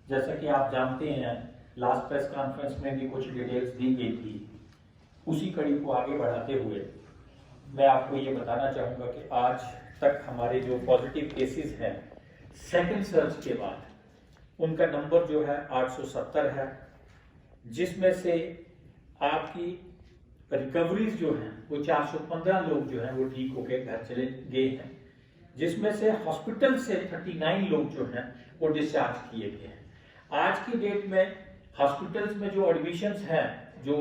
जैसा कि आप जानते हैं, लास्ट प्रेस कॉन्फ्रेंस में भी कुछ डिटेल्स दी गई थी। उसी कड़ी को आगे बढ़ाते हुए मैं आपको ये बताना चाहूँगा कि आज तक हमारे जो पॉजिटिव केसेस हैं सेकंड सर्ज के बाद, उनका नंबर जो है 870 है, जिसमें से आपकी रिकवरीज जो हैं वो 415 लोग जो हैं वो ठीक होकर घर चले गए हैं, जिसमें से हॉस्पिटल से 39 लोग जो हैं वो डिस्चार्ज किए गए हैं। आज की डेट में हॉस्पिटल्स में जो एडमिशंस हैं जो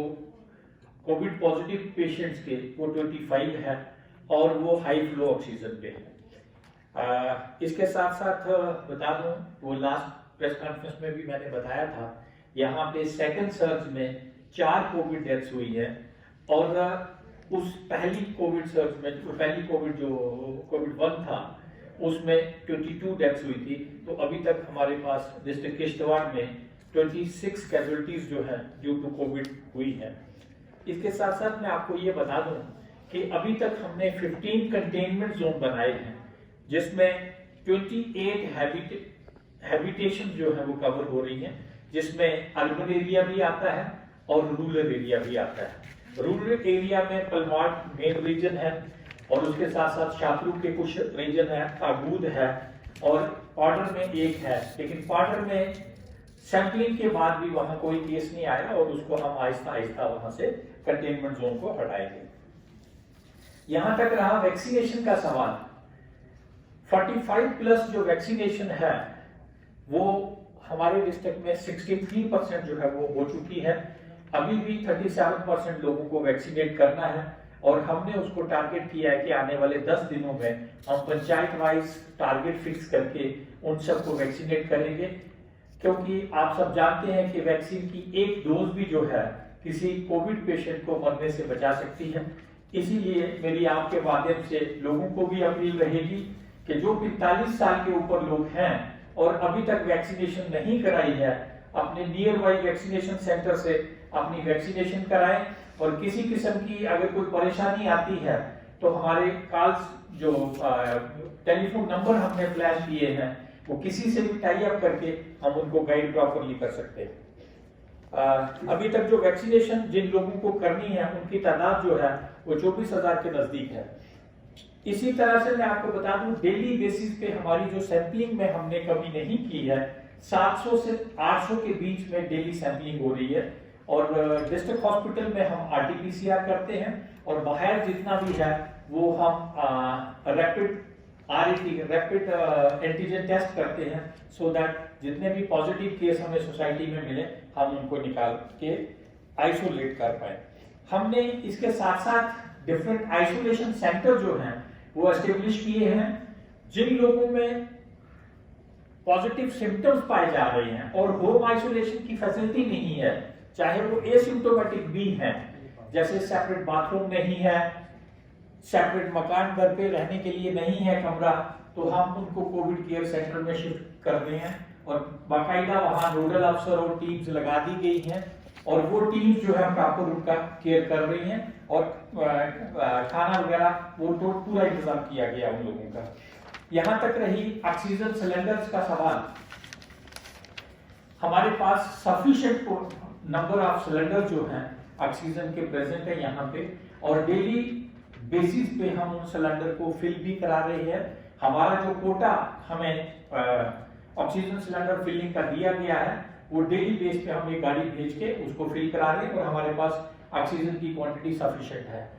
कोविड पॉजिटिव पेशेंट्स के, वो 25 है और वो हाई फ्लो ऑक्सीजन पे है। इसके साथ साथ बता दूं, वो लास्ट प्रेस कॉन्फ्रेंस में भी मैंने बताया था, यहाँ पे सेकंड सर्ज में 4 कोविड डेथ्स हुई है और उस पहली कोविड सर्ज में, पहली कोविड जो कोविड 1 था, उसमें 22 डेथ्स हुई थी। तो अभी तक हमारे पास डिस्ट्रिक्ट किश्तवाड़ में 26 कैजुअलिटीज जो है ड्यू टू कोविड हुई है। इसके साथ साथ मैं आपको ये बता दूं कि अभी तक हमने 15 कंटेनमेंट जोन बनाए हैं, जिसमें 28 हैबिटेशन जो है वो कवर हो रही हैं, जिसमें अर्बन एरिया भी आता है और रूरल एरिया भी आता है। रूरल एरिया में पलवाड़ मेन रीजन है और उसके साथ साथ शातरू के कुछ रीजन है, ताबूद है और पाउडर में एक है, लेकिन पाउडर में सैंपलिंग के बाद भी वहां कोई केस नहीं आया और उसको हम आहिस्ता आहिस्ता वहां से कंटेनमेंट जोन को हटाएंगे। यहां तक रहा वैक्सीनेशन का सवाल, 45+ जो वैक्सीनेशन है वो हमारे डिस्ट्रिक्ट में 63% जो है वो हो चुकी है। अभी भी 37% लोगों को वैक्सीनेट करना है और हमने उसको टारगेट किया है कि आने वाले 10 दिनों में हम पंचायत वाइज टारगेट फिक्स करके उन सबको वैक्सीनेट करेंगे, क्योंकि आप सब जानते हैं कि वैक्सीन की एक डोज भी जो है किसी कोविड पेशेंट को मरने से बचा सकती है। इसीलिए मेरी आपके माध्यम से लोगों को भी अपील रहेगी कि जो 45 साल के ऊपर लोग हैं और अभी तक वैक्सीनेशन नहीं कराई है, अपने नियर बाई वैक्सीनेशन सेंटर से अपनी वैक्सीनेशन कराएं और किसी किस्म की अगर कोई परेशानी आती है तो हमारे कॉल्स जो टेलीफोन नंबर हमने फ्लैश किए हैं वो किसी से भी टाई अप करके हम उनको गाइड प्रॉपरली कर सकते हैं। अभी तक जो वैक्सीनेशन जिन लोगों को करनी है उनकी तादाद जो है वो 24,000 के नजदीक है। इसी तरह से मैं आपको बता दूं, डेली बेसिस पे हमारी जो सैंपलिंग में हमने कमी नहीं की है, 700 से 800 के बीच में डेली सैंपलिंग हो रही है और डिस्ट्रिक्ट हॉस्पिटल में हम RT-PCR करते हैं और बाहर जितना भी है वो हम रैपिड एंटीजन टेस्ट करते हैं, सो दैट जितने भी पॉजिटिव केस हमें सोसाइटी में मिले हम उनको निकाल के आइसोलेट कर पाए। हमने इसके साथ साथ डिफरेंट आइसोलेशन सेंटर जो हैं वो एस्टेब्लिश किए हैं। जिन लोगों में पॉजिटिव सिम्टम्स पाए जा रहे हैं और होम आइसोलेशन की फैसिलिटी नहीं है, चाहे वो एसिम्प्टोमेटिक भी हैं, जैसे सेपरेट बाथरूम नहीं है, सेपरेट मकान घर पे रहने के लिए नहीं है कमरा, तो हम उनको कोविड केयर सेंटर में शिफ्ट कर रहे हैं और बाकायदा वहां नोडल अफसर और टीम्स लगा दी गई हैं और वो टीम्स जो है प्रॉपर उनका केयर कर रही हैं और खाना वगैरह वो तो पूरा इंतजाम किया गया उन लोगों का। यहां तक रही ऑक्सीजन सिलेंडर्स का सवाल, हमारे पास सफिशिएंट नंबर ऑफ सिलेंडर जो हैं ऑक्सीजन के प्रेजेंट है यहाँ पे और डेली बेसिस पे हम उन सिलेंडर को फिल भी करा रहे हैं। हमारा जो कोटा हमें ऑक्सीजन सिलेंडर फिलिंग का दिया गया है वो डेली बेस पे हम एक गाड़ी भेज के उसको फिल करा रहे हैं और हमारे पास ऑक्सीजन की क्वांटिटी सफिशिएंट है।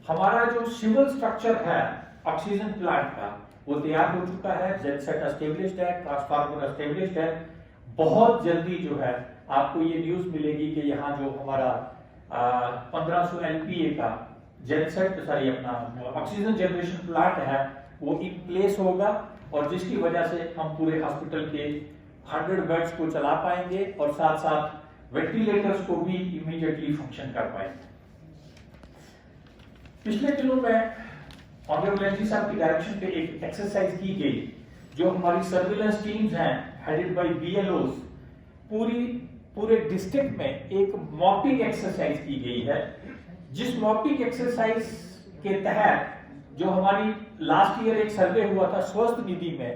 हमारा जो सिविल स्ट्रक्चर है ऑक्सीजन प्लांट का वो तैयार हो चुका है, जेनसेट एस्टेब्लिश्ड है, ट्रांसफार्मर एस्टेब्लिश्ड है। बहुत जल्दी जो है आपको ये न्यूज मिलेगी कि यहाँ जो हमारा 1500 LPA का अपना ऑक्सीजन जनरेशन प्लांट है वो इन प्लेस होगा और जिसकी वजह से हम पूरे हॉस्पिटल के 100 बेड्स को चला पाएंगे और साथ साथ वेंटिलेटर्स को भी इमीडिएटली फंक्शन कर पाएंगे। पिछले दिनों में ऑनरेबल एमपी साहब की डायरेक्शन पे एक एक्सरसाइज की गई, जो हमारी सर्विलेंस टीम्स हैं हेडेड बाय BLOs, पूरे डिस्ट्रिक्ट में एक मॉपिंग एक्सरसाइज की गई है। जिस मॉपिंग एक्सरसाइज के तहत जो हमारी लास्ट ईयर एक सर्वे हुआ था स्वस्थ निधि में,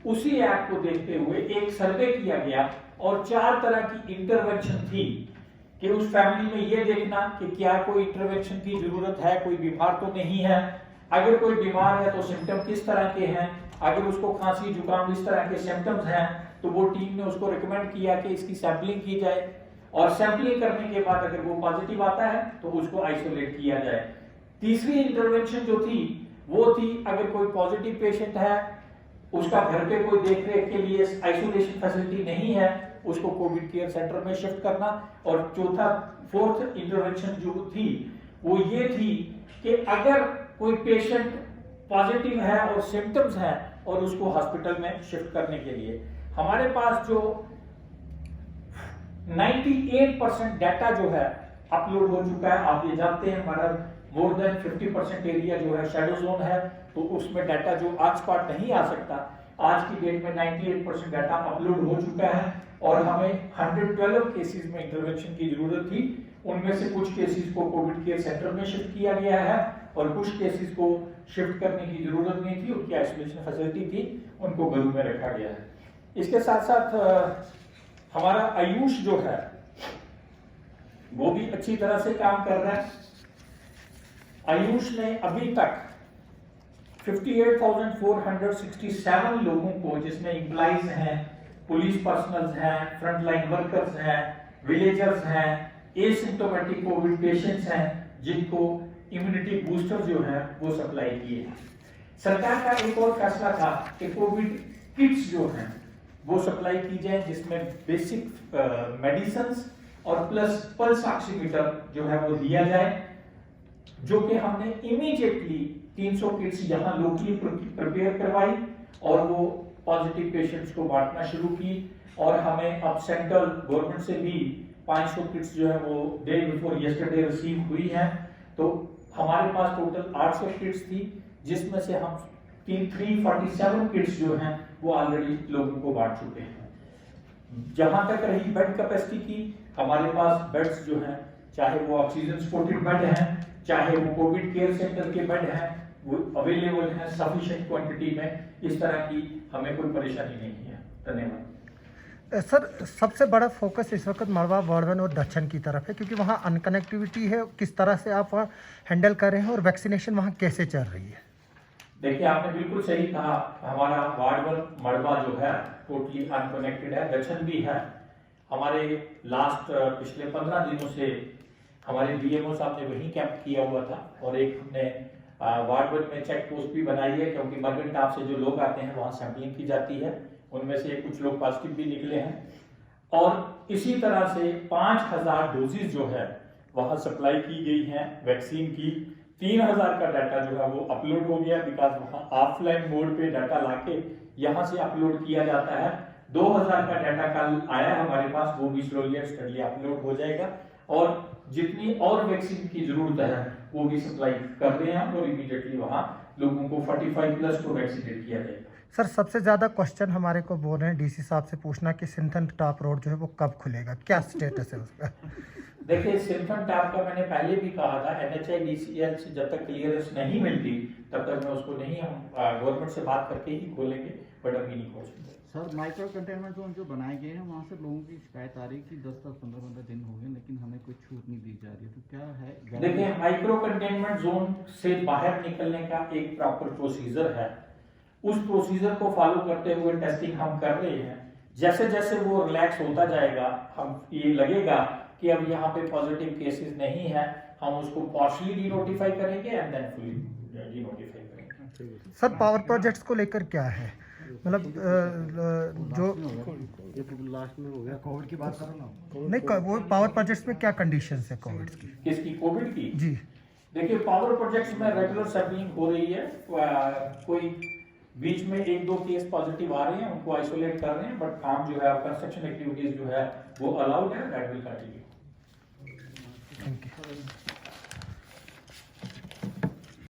उसी ऐप को देखते हुए एक सर्वे किया गया और 4 तरह की इंटरवेंशन थी कि उस फैमिली में ये देखना कि क्या कोई इंटरवेंशन की जरूरत है, कोई बीमार तो नहीं है, अगर कोई बीमार है तो सिम्टम किस तरह के हैं, अगर उसको खांसी जुकाम इस तरह के सिम्टम्स हैं तो वो टीम ने उसको रिकमेंड किया कि इसकी सैंपलिंग की जाए और सैंपलिंग करने के बाद अगर वो पॉजिटिव आता है तो उसको आइसोलेट किया जाए। तीसरी इंटरवेंशन जो थी वो थी अगर कोई पॉजिटिव पेशेंट है, उसका घर पे कोई देखरेख के लिए आइसोलेशन फैसिलिटी नहीं है, उसको कोविड केयर सेंटर में शिफ्ट करना। और फोर्थ इंटरवेंशन जो थी वो ये थी कि अगर कोई पेशेंट पॉजिटिव है और सिम्टम्स हैं और उसको हॉस्पिटल में शिफ्ट करने के लिए हमारे पास जो 98% डाटा जो है अपलोड हो चुका है। आप ये जानते हैं हमारा मोर देन 50% एरिया जो है शैडो जोन है, तो उसमें डाटा जो आज स्पॉट नहीं आ सकता, आज की डेट में 98% डाटा अपलोड हो चुका है और हमें 112 केसेस में इंटरवेंशन की जरूरत थी। उनमें से कुछ केसेस को कोविड केयर सेंटर में शिफ्ट किया गया है और कुछ केसेस को शिफ्ट करने की जरूरत नहीं थी, उनकी आइसोलेशन फैसिलिटी थी, उनको घरों में रखा गया है। इसके साथ साथ हमारा आयुष जो है वो भी अच्छी तरह से काम कर रहा है। आयुष ने अभी तक 58,467 लोगों को, जिसमें एम्प्लॉइज हैं, पुलिस पर्सनल्स हैं, फ्रंटलाइन वर्कर्स हैं, विलेजर्स हैं, एसिम्प्टोमेटिक कोविड पेशेंट्स हैं, जिनको इम्यूनिटी बूस्टर जो है वो सप्लाई किए हैं। सरकार का एक और फैसला था कि कोविड किट्स जो हैं वो सप्लाई की जाए, जिसमें बेसिक मेडिसिन और प्लस पल्स ऑक्सीमीटर जो है वो दिया जाए, जो कि हमने इमीडिएटली 300 किट्स यहाँ लोकली प्रिपेयर करवाई और वो पॉजिटिव पेशेंट्स को बांटना शुरू की। और हमें अब सेंट्रल गवर्नमेंट से भी 500 किट्स जो है वो डे बिफोर यस्टरडे रिसीव हुई हैं। तो हमारे पास टोटल 800 किट्स थी, जिसमें से हम 347 किट्स जो हैं वो ऑलरेडी लोगों को बांट चुके हैं। जहां तक रही बेड कैपेसिटी की, हमारे पास बेड्स जो हैं, चाहे वो ऑक्सीजन सपोर्टेड बेड हैं, चाहे वो कोविड केयर सेंटर के बेड हैं, वो अवेलेबल हैं सफिशिएंट क्वांटिटी में। इस तरह की हमें कोई परेशानी नहीं है। धन्यवाद। सर, सबसे बड़ा फोकस इस वक्त मड़वा, बर्धन और दक्षिण की तरफ है, क्योंकि वहाँ अनकनेक्टिविटी है। किस तरह से आप वहाँ हैंडल कर रहे हैं और वैक्सीनेशन वहाँ कैसे चल रही है? देखिए, आपने बिल्कुल सही कहा, हमारा वार्ड 1 मड़वा जो है टोटली अनकनेक्टेड है, दक्षिण भी है। हमारे लास्ट पिछले 15 दिनों से हमारे डीएमओ साहब ने वहीं कैंप किया हुआ था और एक हमने वार्ड 1 में चेक पोस्ट भी बनाई है, क्योंकि मर्गन टाप से जो लोग आते हैं वहाँ सैंपलिंग की जाती है, उनमें से कुछ लोग पॉजिटिव भी निकले हैं। और इसी तरह से 5000 डोजेज जो है वहाँ सप्लाई की गई हैं वैक्सीन की। 3000 का डाटा जो है वो अपलोड हो गया, बिकॉज वहाँ ऑफलाइन मोड पे डाटा लाके यहाँ से अपलोड किया जाता है। 2000 का डाटा कल आया हमारे पास, वो भी स्लोली एंड स्टडीली अपलोड हो जाएगा और जितनी और वैक्सीन की जरूरत है वो भी सप्लाई कर रहे हैं और इमीडिएटली वहाँ लोगों को 45+ को वैक्सीनेट किया जाएगा। सर, सबसे ज़्यादा क्वेश्चन हमारे को बोल रहे हैं डीसी साहब से पूछना कि सिंथन टॉप रोड जो है वो कब खुलेगा, क्या स्टेटस है उसका? देखिए, सिंथन टॉप का मैंने पहले भी कहा था, NHIDCL से जब तक क्लियरेंस नहीं मिलती तब तक मैं उसको नहीं, हम गवर्नमेंट से बात करके ही खोलेंगे, बट अभी नहीं खोल सकते। सर, माइक्रो कंटेनमेंट जोन जो बनाए गए हैं वहाँ से लोगों की शिकायत आ रही है कि 10-15 दिन हो गए लेकिन हमें कोई छूट नहीं दी जा रही है, तो क्या है? देखिए, माइक्रो कंटेनमेंट जोन से बाहर निकलने का एक प्रॉपर प्रोसीजर है, उस प्रोसीजर को फॉलो करते हुए टेस्टिंग हम कर रहे हैं। जैसे जैसे वो रिलैक्स होता जाएगा, हम ये लगेगा कि अब यहाँ पे पॉजिटिव केसेस नहीं है, हम उसको पार्शियली डिनोटिफाई करेंगे एंड देन फुली डिनोटिफाई करेंगे। सर, पावर प्रोजेक्ट्स को लेकर क्या है, मतलब जो लास्ट में हो गया कोविड की बात करो ना, नहीं, वो पावर प्रोजेक्ट्स में क्या कंडीशंस है कोविड की? किसकी? कोविड की? जी देखिए, पावर प्रोजेक्ट्स में रेगुलर सैंपलिंग हो रही है। कोई बीच में 1-2 केस पॉजिटिव आ रहे हैं, उनको आइसोलेट कर रहे हैं, बट काम जो है कंस्ट्रक्शन एक्टिविटीज जो है वो अलाउड है, that will continue. Thank you.